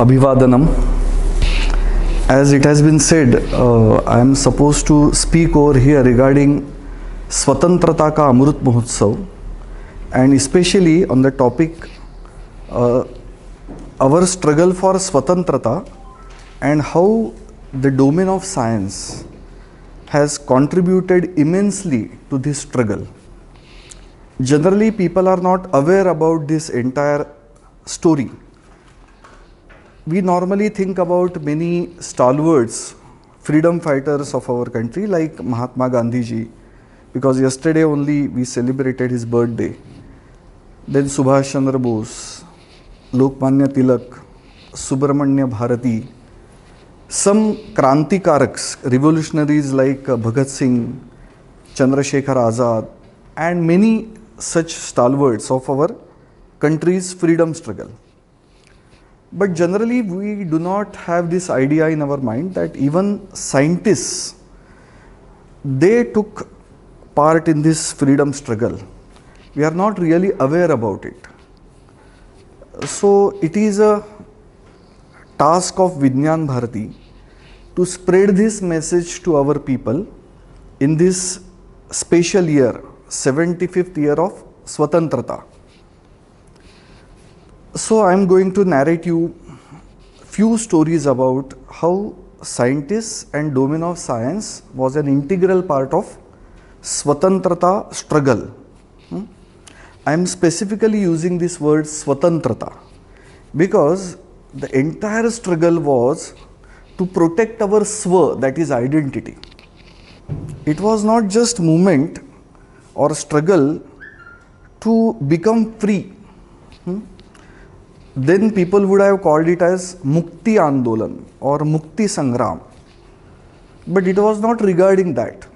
Abhivadanam. As it has been said, I am supposed to speak over here regarding Swatantrata ka Amrut Mahotsav, and especially on the topic our struggle for Swatantrata and how the domain of science has contributed immensely to this struggle. Generally, people are not aware about this entire story. We normally think about many stalwarts, freedom fighters of our country like Mahatma Gandhi ji, because yesterday only we celebrated his birthday. Then Subhash Chandra Bose, Lokmanya Tilak, Subramanya Bharati, some Krantikaraks, revolutionaries like Bhagat Singh, Chandrasekhar Azad, and many such stalwarts of our country's freedom struggle. But generally, we do not have this idea in our mind that even scientists, they took part in this freedom struggle. We are not really aware about it. So, it is a task of Vijnan Bharati to spread this message to our people in this special year, 75th year of Swatantrata. So I am going to narrate you few stories about how scientists and domain of science was an integral part of Swatantrata struggle. I am specifically using this word Swatantrata because the entire struggle was to protect our Swa, that is identity. It was not just movement or struggle to become free. Then people would have called it as Mukti Andolan or Mukti Sangram. But it was not regarding that.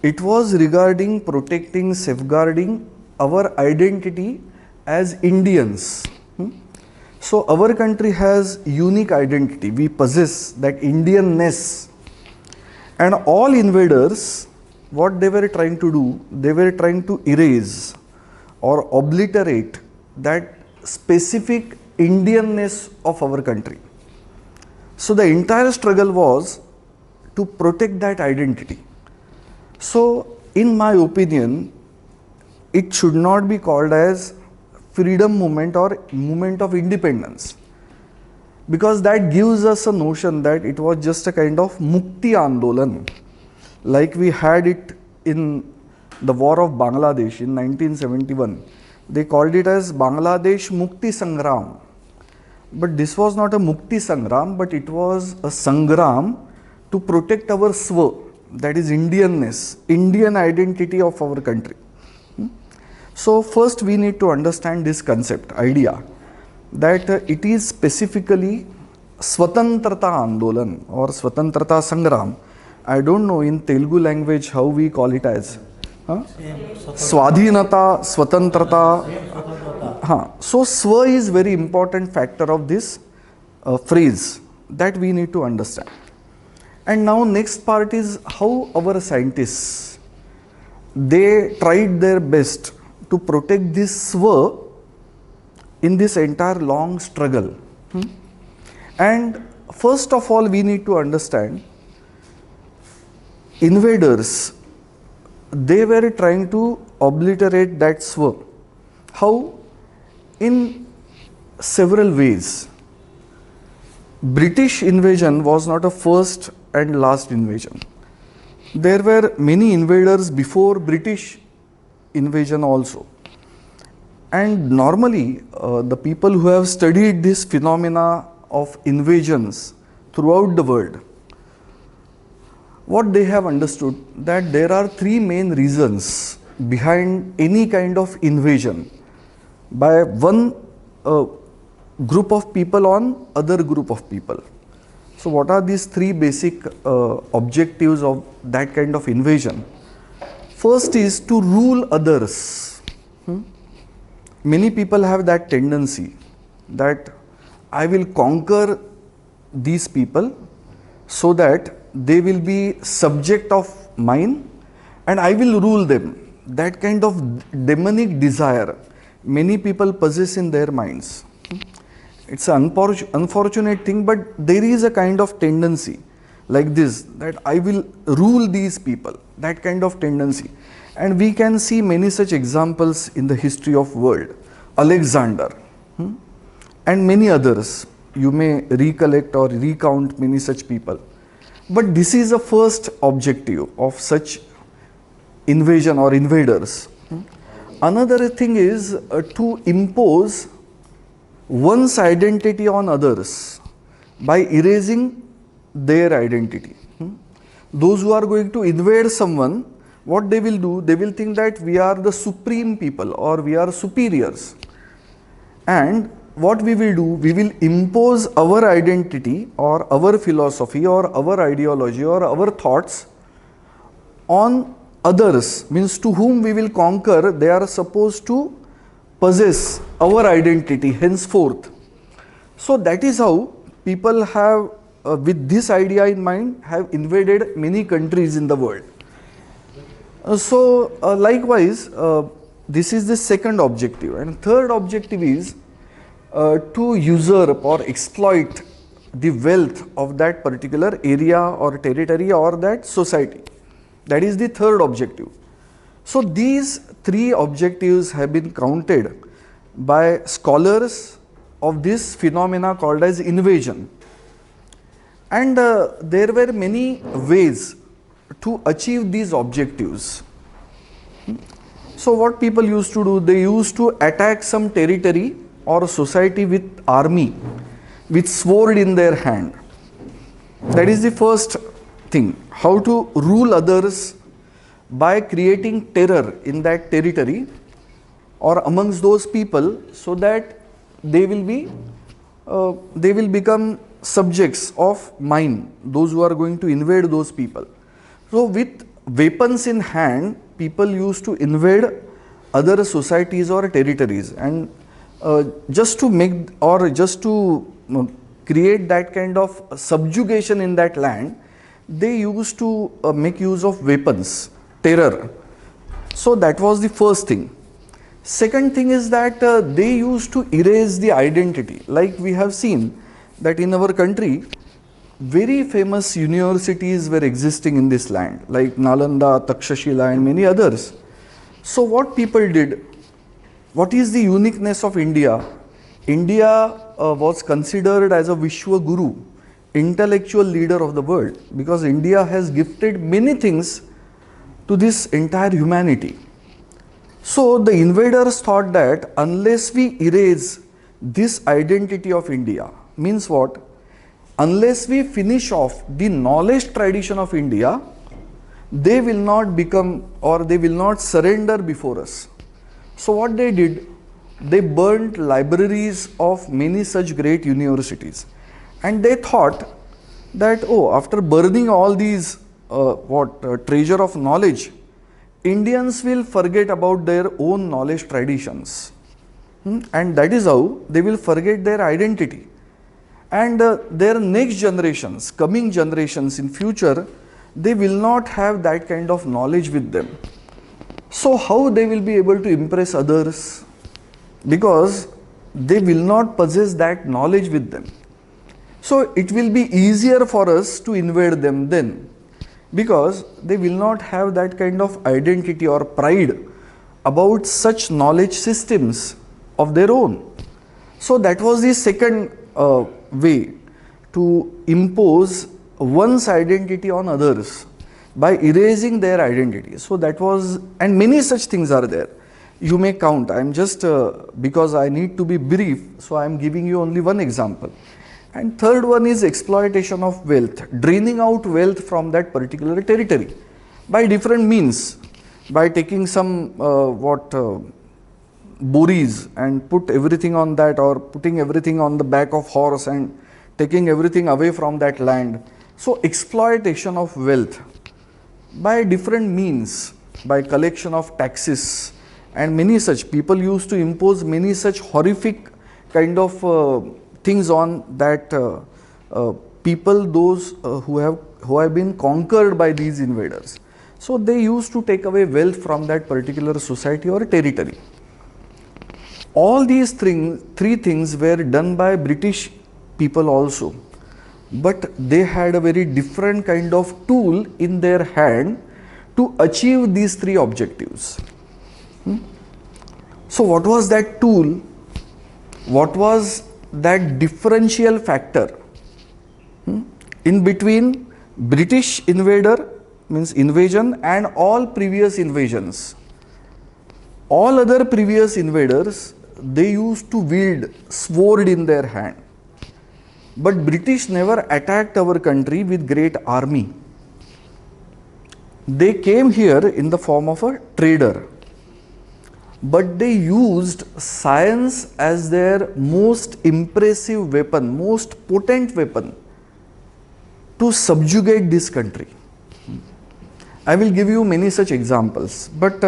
It was regarding protecting, safeguarding our identity as Indians. So our country has unique identity. We possess that Indianness. And all invaders, what they were trying to do, they were trying to erase or obliterate that specific Indianness of our country. So the entire struggle was to protect that identity. So in my opinion, it should not be called as freedom movement or movement of independence, because that gives us a notion that it was just a kind of Mukti Andolan, like we had it in the war of Bangladesh in 1971. They called it as Bangladesh Mukti Sangram. But this was not a Mukti Sangram, but it was a Sangram to protect our Swa, that is Indianness, Indian identity of our country. So first we need to understand this concept, idea, that it is specifically Swatantrata Andolan or Swatantrata Sangram. I don't know in Telugu language how we call it as. Swadhinata, Swatantrata. So Swa is very important factor of this phrase that we need to understand. And now next part is how our scientists, they tried their best to protect this Swa in this entire long struggle. And first of all, we need to understand invaders, they were trying to obliterate that Swa. How? In several ways. British invasion was not a first and last invasion. There were many invaders before British invasion also. And normally, the people who have studied this phenomena of invasions throughout the world, what they have understood that there are three main reasons behind any kind of invasion by one group of people on other group of people. So what are these three basic objectives of that kind of invasion? First is to rule others. Many people have that tendency that I will conquer these people so that they will be subject of mine and I will rule them. That kind of demonic desire many people possess in their minds. It's an unfortunate thing, but there is a kind of tendency like this, that I will rule these people, that kind of tendency. And we can see many such examples in the history of world. Alexander, and many others. You may recollect or recount many such people. But this is the first objective of such invasion or invaders. Another thing is to impose one's identity on others by erasing their identity. Those who are going to invade someone, what they will do, they will think that we are the supreme people or we are superiors. And what we will do, we will impose our identity or our philosophy or our ideology or our thoughts on others, means to whom we will conquer, they are supposed to possess our identity henceforth. So that is how people have, with this idea in mind, have invaded many countries in the world. Likewise, this is the second objective. And third objective is to usurp or exploit the wealth of that particular area or territory or that society. That is the third objective. So these three objectives have been counted by scholars of this phenomena called as invasion. And there were many ways to achieve these objectives. So what people used to do, they used to attack some territory or society with army, with sword in their hand. That is the first thing, how to rule others by creating terror in that territory or amongst those people, so that they will become subjects of mine, those who are going to invade those people. So with weapons in hand, people used to invade other societies or territories, and just to make or just to create that kind of subjugation in that land, they used to make use of weapons, terror. So that was the first thing. Second thing is that they used to erase the identity. Like we have seen that in our country, very famous universities were existing in this land, like Nalanda, Takshashila and many others. So what people did, what is the uniqueness of India? India was considered as a Vishwa Guru, intellectual leader of the world, because India has gifted many things to this entire humanity. So the invaders thought that unless we erase this identity of India, means what? Unless we finish off the knowledge tradition of India, they will not become or they will not surrender before us. So what they did, they burnt libraries of many such great universities, and they thought that, oh, after burning all these treasure of knowledge, Indians will forget about their own knowledge traditions, and that is how they will forget their identity. And their next generations, coming generations in future, they will not have that kind of knowledge with them. So how they will be able to impress others? Because they will not possess that knowledge with them. So it will be easier for us to invade them then, because they will not have that kind of identity or pride about such knowledge systems of their own. So that was the second way to impose one's identity on others, by erasing their identity. So that was, and many such things are there. You may count. I am just, because I need to be brief, so I am giving you only one example. And third one is exploitation of wealth, draining out wealth from that particular territory by different means, by taking some boris and put everything on that, or putting everything on the back of horse and taking everything away from that land. So exploitation of wealth by different means, by collection of taxes and many such. People used to impose many such horrific kind of things on that people, those who have been conquered by these invaders. So they used to take away wealth from that particular society or territory. All these three things were done by British people also, but they had a very different kind of tool in their hand to achieve these three objectives. So what was that tool? What was that differential factor in between British invader, means invasion, and all previous invasions? All other previous invaders, they used to wield sword in their hand, but British never attacked our country with great army. They came here in the form of a trader, but they used science as their most impressive weapon, most potent weapon to subjugate this country. I will give you many such examples, but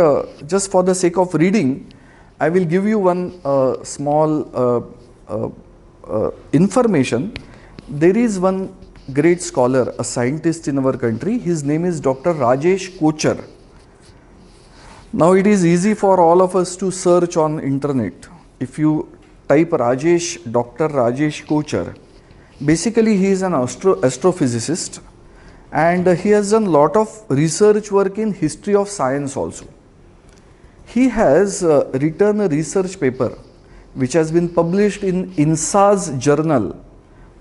just for the sake of reading, I will give you one small information. There is one great scholar, a scientist in our country. His name is Dr. Rajesh Kochar. Now it is easy for all of us to search on internet. If you type Rajesh, Dr. Rajesh Kochar, basically he is an astrophysicist, and he has done lot of research work in history of science also. He has written a research paper which has been published in INSA's journal.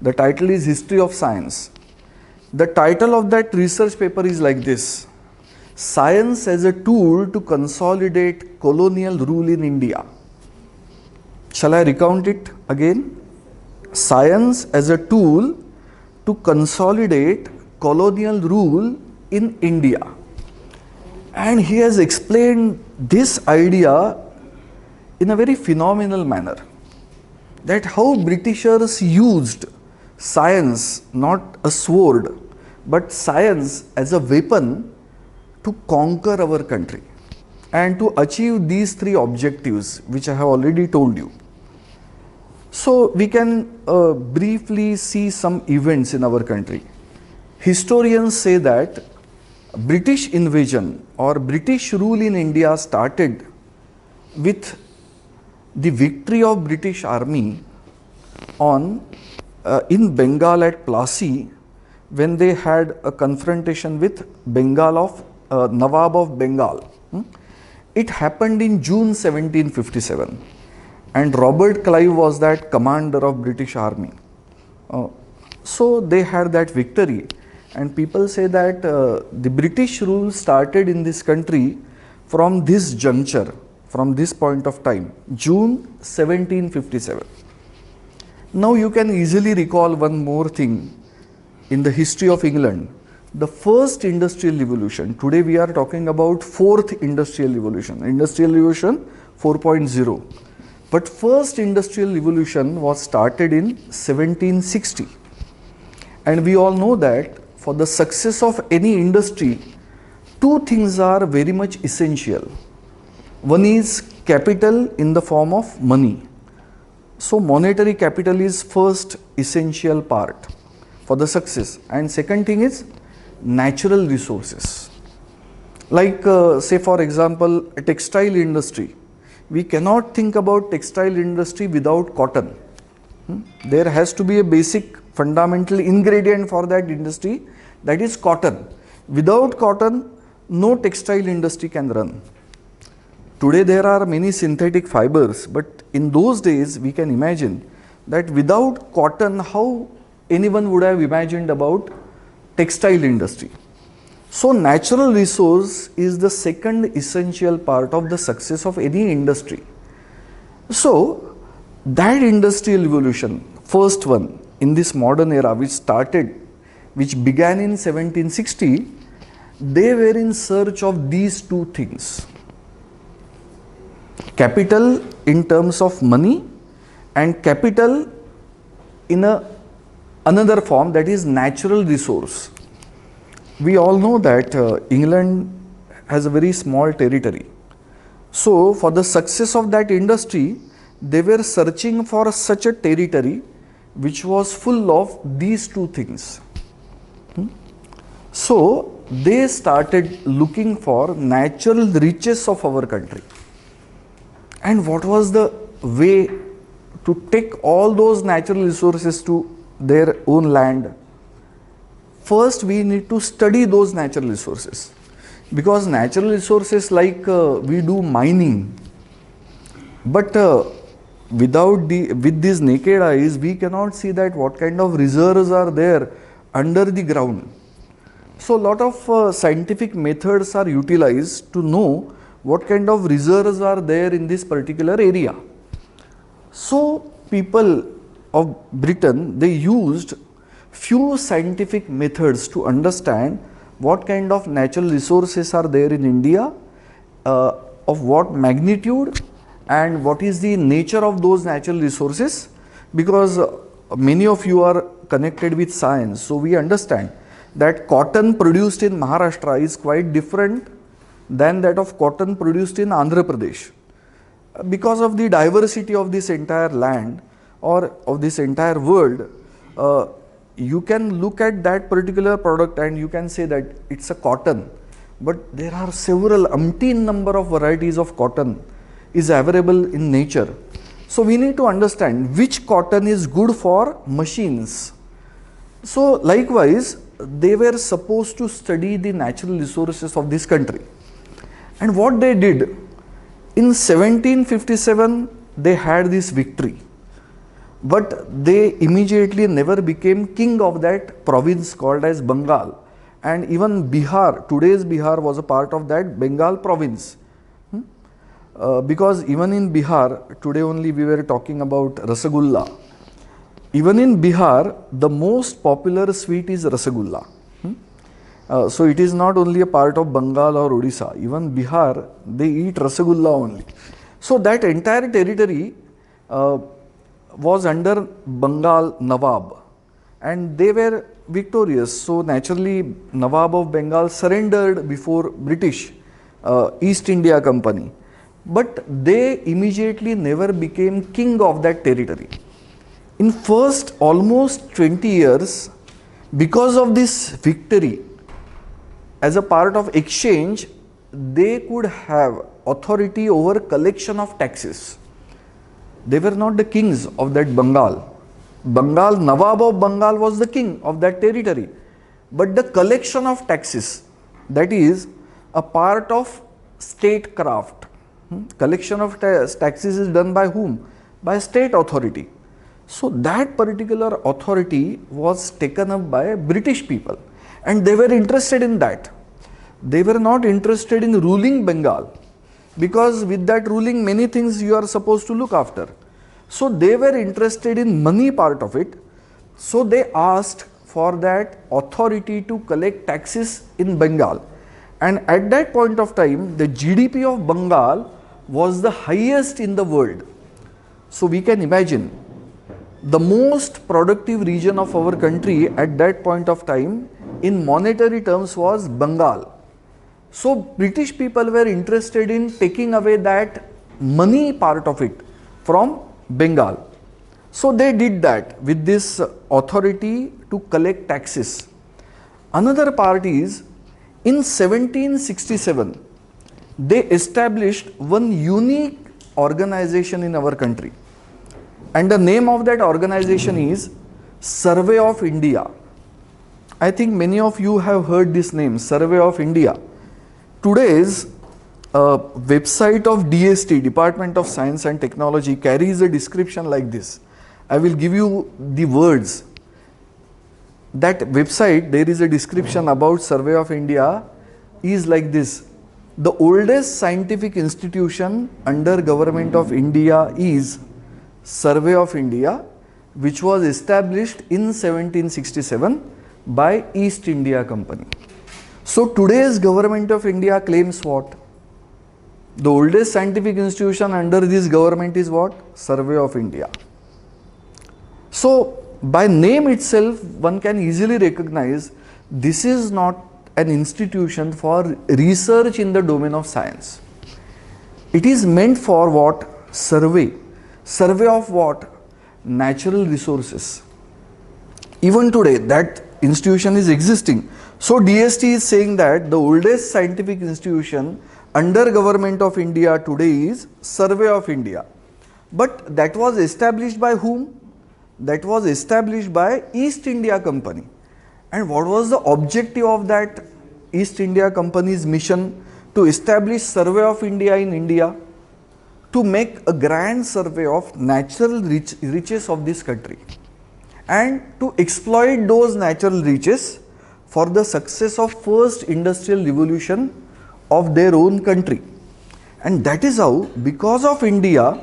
The title is History of Science. The title of that research paper is like this: Science as a tool to consolidate colonial rule in India. Shall I recount it again? Science as a tool to consolidate colonial rule in India. And he has explained this idea in a very phenomenal manner, that how Britishers used science, not a sword, but science as a weapon to conquer our country and to achieve these three objectives which I have already told you. So we can briefly see some events in our country. Historians say that British invasion or British rule in India started with the victory of British army in Bengal at Plassey, when they had a confrontation with Bengal of Nawab of Bengal. It happened in June 1757, and Robert Clive was that commander of British army. So they had that victory, and people say that the British rule started in this country from this juncture, from this point of time, June 1757. Now you can easily recall one more thing in the history of England. The first industrial revolution, today we are talking about fourth industrial revolution, Industrial Revolution 4.0. But first industrial revolution was started in 1760. And we all know that for the success of any industry, two things are very much essential. One is capital in the form of money. So monetary capital is first essential part for the success. And second thing is natural resources. Like say for example, a textile industry. We cannot think about textile industry without cotton. There has to be a basic fundamental ingredient for that industry, that is cotton. Without cotton, no textile industry can run. Today there are many synthetic fibers, but in those days we can imagine that without cotton, how anyone would have imagined about textile industry. So natural resource is the second essential part of the success of any industry. So that industrial revolution, first one in this modern era which began in 1760, they were in search of these two things: capital in terms of money and capital in another form, that is natural resource. We all know that England has a very small territory. So for the success of that industry, they were searching for such a territory which was full of these two things. So they started looking for natural riches of our country. And what was the way to take all those natural resources to their own land, first we need to study those natural resources, because natural resources like we do mining, but with these naked eyes we cannot see that what kind of reserves are there under the ground. So lot of scientific methods are utilized to know what kind of reserves are there in this particular area. So people of Britain, they used few scientific methods to understand what kind of natural resources are there in India, of what magnitude, and what is the nature of those natural resources, because many of you are connected with science. So we understand that cotton produced in Maharashtra is quite different than that of cotton produced in Andhra Pradesh, because of the diversity of this entire land or of this entire world. You can look at that particular product and you can say that it's a cotton, but there are several umpteen number of varieties of cotton is available in nature. So we need to understand which cotton is good for machines. So likewise, they were supposed to study the natural resources of this country. And what they did, in 1757 they had this victory, but they immediately never became king of that province called as Bengal. And even Bihar, today's Bihar, was a part of that Bengal province. Because even in Bihar, today only we were talking about Rasagulla. Even in Bihar, the most popular sweet is Rasagulla. So it is not only a part of Bengal or Odisha, even Bihar, they eat Rasagulla only. So that entire territory was under Bengal Nawab, and they were victorious. So naturally, Nawab of Bengal surrendered before British East India Company, but they immediately never became king of that territory. In first almost 20 years, because of this victory, as a part of exchange, they could have authority over collection of taxes. They were not the kings of that Bengal. Bengal, Nawab of Bengal was the king of that territory. But the collection of taxes, that is a part of statecraft. Collection of taxes is done by whom? By state authority. So that particular authority was taken up by British people, and they were interested in that. They were not interested in ruling Bengal, because with that ruling many things you are supposed to look after. So they were interested in money part of it. So they asked for that authority to collect taxes in Bengal. And at that point of time, the GDP of Bengal was the highest in the world. So we can imagine, the most productive region of our country at that point of time in monetary terms was Bengal. So British people were interested in taking away that money part of it from Bengal. So they did that with this authority to collect taxes. Another part is, in 1767, they established one unique organization in our country. And the name of that organization is Survey of India. I think many of you have heard this name, Survey of India. Today's website of DST, Department of Science and Technology, carries a description like this. I will give you the words. That website, there is a description about Survey of India is like this. The oldest scientific institution under Government of India is Survey of India, which was established in 1767 by East India Company. So today's Government of India claims what? The oldest scientific institution under this government is what? Survey of India. So by name itself, one can easily recognize this is not an institution for research in the domain of science. It is meant for what? Survey. Survey of what? Natural resources. Even today, that institution is existing. So DST is saying that the oldest scientific institution under Government of India today is Survey of India. But that was established by whom? That was established by East India Company. And what was the objective of that East India Company's mission? To establish survey of India in India, to make a grand survey of natural riches of this country, and to exploit those natural riches for the success of first industrial revolution of their own country. And that is how, because of India,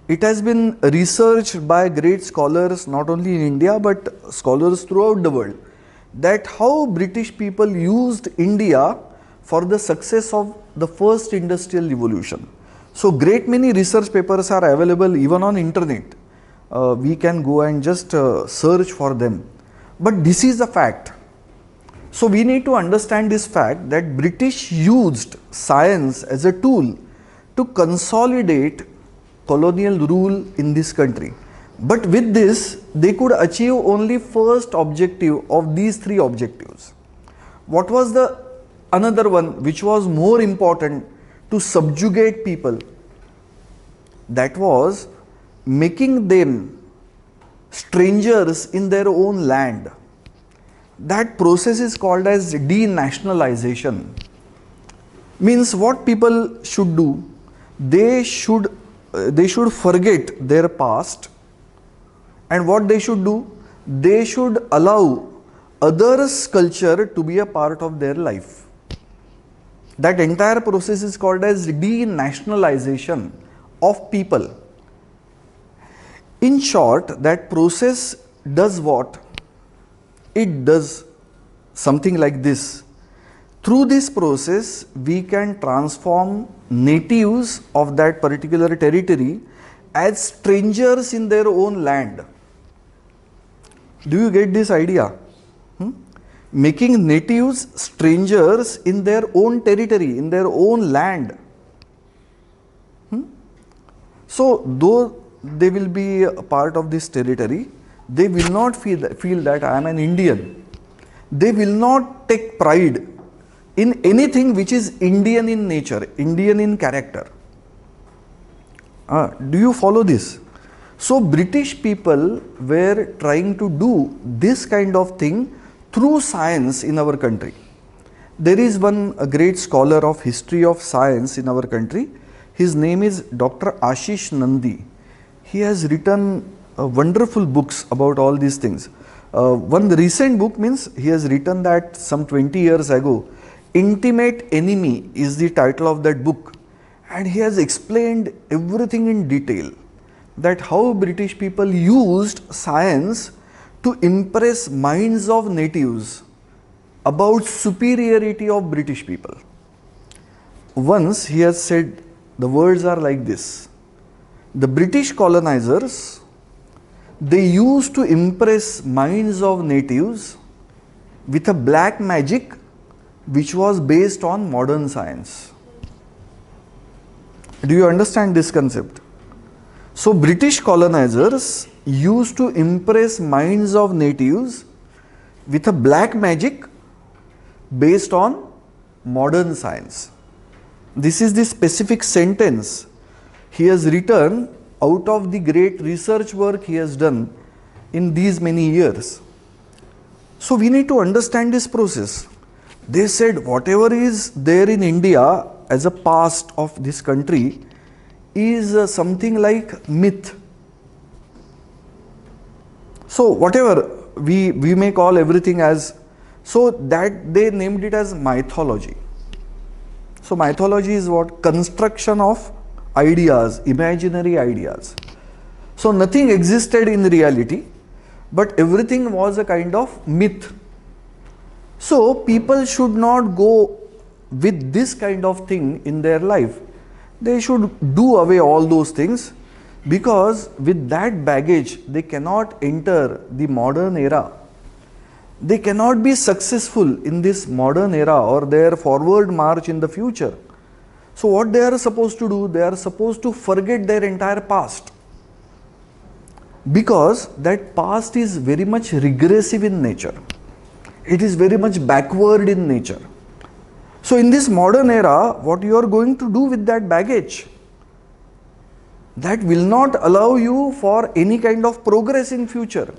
it has been researched by great scholars not only in India but scholars throughout the world, that how British people used India for the success of the first industrial revolution. So great many research papers are available even on internet. We can go and just search for them. But this is a fact. So we need to understand this fact that British used science as a tool to consolidate colonial rule in this country. But with this, they could achieve only first objective of these three objectives. What was the another one which was more important? To subjugate people. That was making them strangers in their own land. That process is called as denationalization. Means what people should do? They should forget their past, and what they should do? They should allow others' culture to be a part of their life. That entire process is called as denationalization of people. In short, that process does what? It does something like this. Through this process, we can transform natives of that particular territory as strangers in their own land. Do you get this idea? Making natives strangers in their own territory, in their own land. So, though they will be a part of this territory, they will not feel that I am an Indian. They will not take pride in anything which is Indian in nature, Indian in character. Do you follow this? So, British people were trying to do this kind of thing through science in our country. There is one great scholar of history of science in our country. His name is Dr. Ashish Nandi. He has written wonderful books about all these things. One recent book means he has written that some 20 years ago. Intimate Enemy is the title of that book, and he has explained everything in detail, that how British people used science to impress minds of natives about superiority of British people. Once he has said, the words are like this: the British colonizers, they used to impress minds of natives with a black magic which was based on modern science. Do you understand this concept? So British colonizers used to impress minds of natives with a black magic based on modern science. This is the specific sentence he has written out of the great research work he has done in these many years. So we need to understand this process. They said whatever is there in India as a past of this country is something like myth. So whatever we may call everything as, so that they named it as mythology. So mythology is what? Construction of ideas, imaginary ideas. So nothing existed in reality, but everything was a kind of myth. So people should not go with this kind of thing in their life. They should do away all those things, because with that baggage they cannot enter the modern era. They cannot be successful in this modern era or their forward march in the future. So what they are supposed to do? They are supposed to forget their entire past, because that past is very much regressive in nature. It is very much backward in nature. So in this modern era, what you are going to do with that baggage? that will not allow you for any kind of progress in future.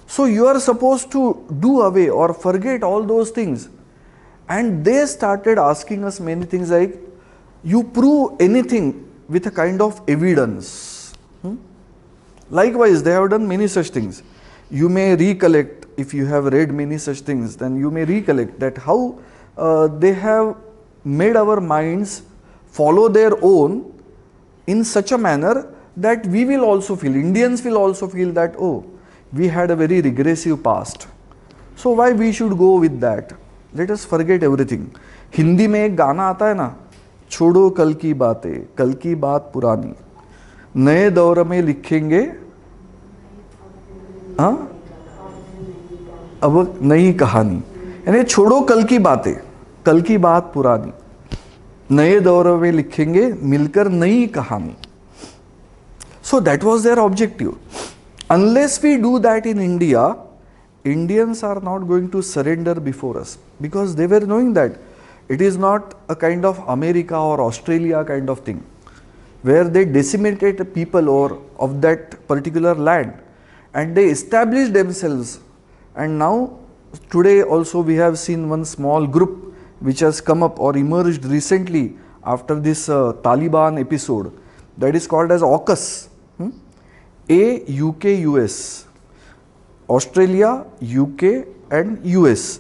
So you are supposed to do away or forget all those things. And they started asking us many things like, you prove anything with a kind of evidence. Likewise, they have done many such things. You may recollect, if you have read many such things, then you may recollect that how they have made our minds follow their own in such a manner that we will also feel, Indians will also feel that, oh, we had a very regressive past. So why we should go with that? Let us forget everything. Hindi में एक गाना आता है ना, छोड़ो कल की बातें, कल की बात पुरानी, नए दौर में लिखेंगे हाँ अब नई कहानी. यानी छोड़ो कल की बातें, कल की बात पुरानी, नए दौर में लिखेंगे मिलकर नई कहानी. So that was their objective. Unless we do that in India, Indians are not going to surrender before us, because they were knowing that it is not a kind of America or Australia kind of thing where they decimated the people or of that particular land and they established themselves. And now today also we have seen one small group which has come up or emerged recently after this Taliban episode, that is called as AUKUS. AUKUS, Australia, UK and US.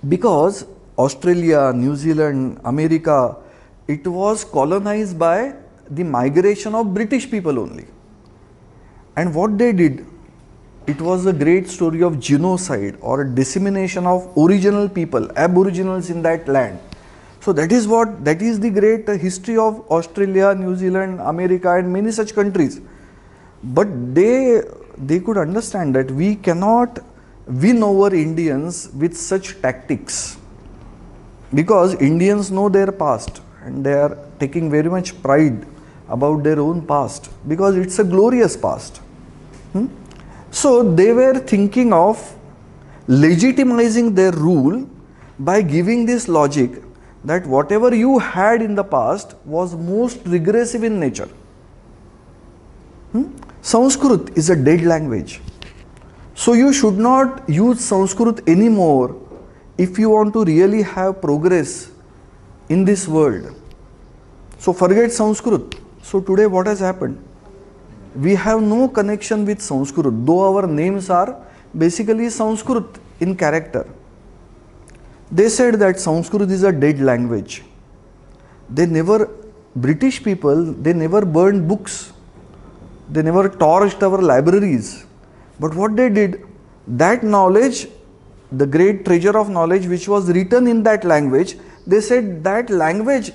Because Australia, New Zealand, America, it was colonized by the migration of British people only. And what they did, it was a great story of genocide or dissemination of original people, aboriginals in that land. So that is the great history of Australia, New Zealand, America and many such countries. But they could understand that we cannot win over Indians with such tactics, because Indians know their past and they are taking very much pride about their own past because it's a glorious past. So they were thinking of legitimizing their rule by giving this logic that whatever you had in the past was most regressive in nature. Sanskrit is a dead language. So you should not use Sanskrit anymore if you want to really have progress in this world. So forget Sanskrit. So today what has happened? We have no connection with Sanskrit, though our names are basically Sanskrit in character. They said that Sanskrit is a dead language. British people, they never burned books. They never torched our libraries. But what they did, that knowledge, the great treasure of knowledge which was written in that language, they said that language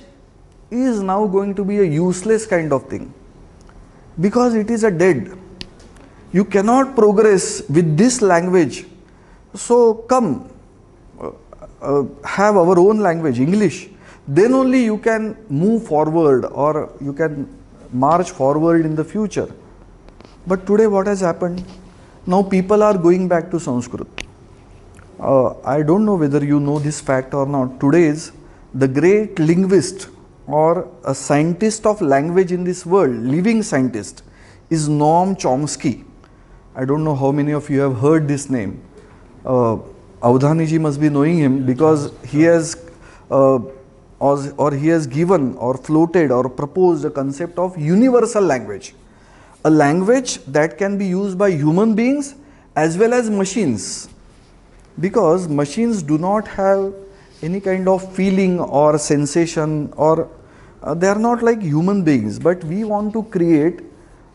is now going to be a useless kind of thing, because it is a dead. You cannot progress with this language. So come, have our own language, English. Then only you can move forward or you can march forward in the future. But today what has happened? Now people are going back to Sanskrit. I don't know whether you know this fact or not. Today's the great linguist or a scientist of language in this world, living scientist, is Noam Chomsky. I don't know how many of you have heard this name. Avdhani ji must be knowing him, because he has he has given or floated or proposed a concept of universal language. A language that can be used by human beings as well as machines, because machines do not have any kind of feeling or sensation, or they are not like human beings, but we want to create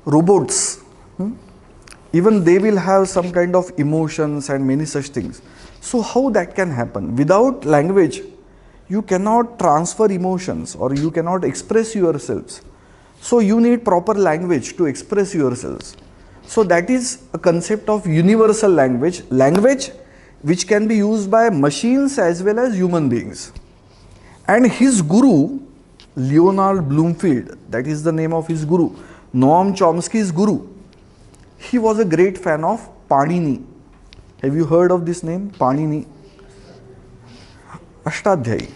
robots. Even they will have some kind of emotions and many such things. So how that can happen? Without language, you cannot transfer emotions or you cannot express yourselves. So you need proper language to express yourselves. So that is a concept of universal language, language which can be used by machines as well as human beings. And his guru, Leonard Bloomfield, that is the name of his guru, Noam Chomsky's guru, he was a great fan of Panini. Have you heard of this name? Panini. Ashtadhyayi.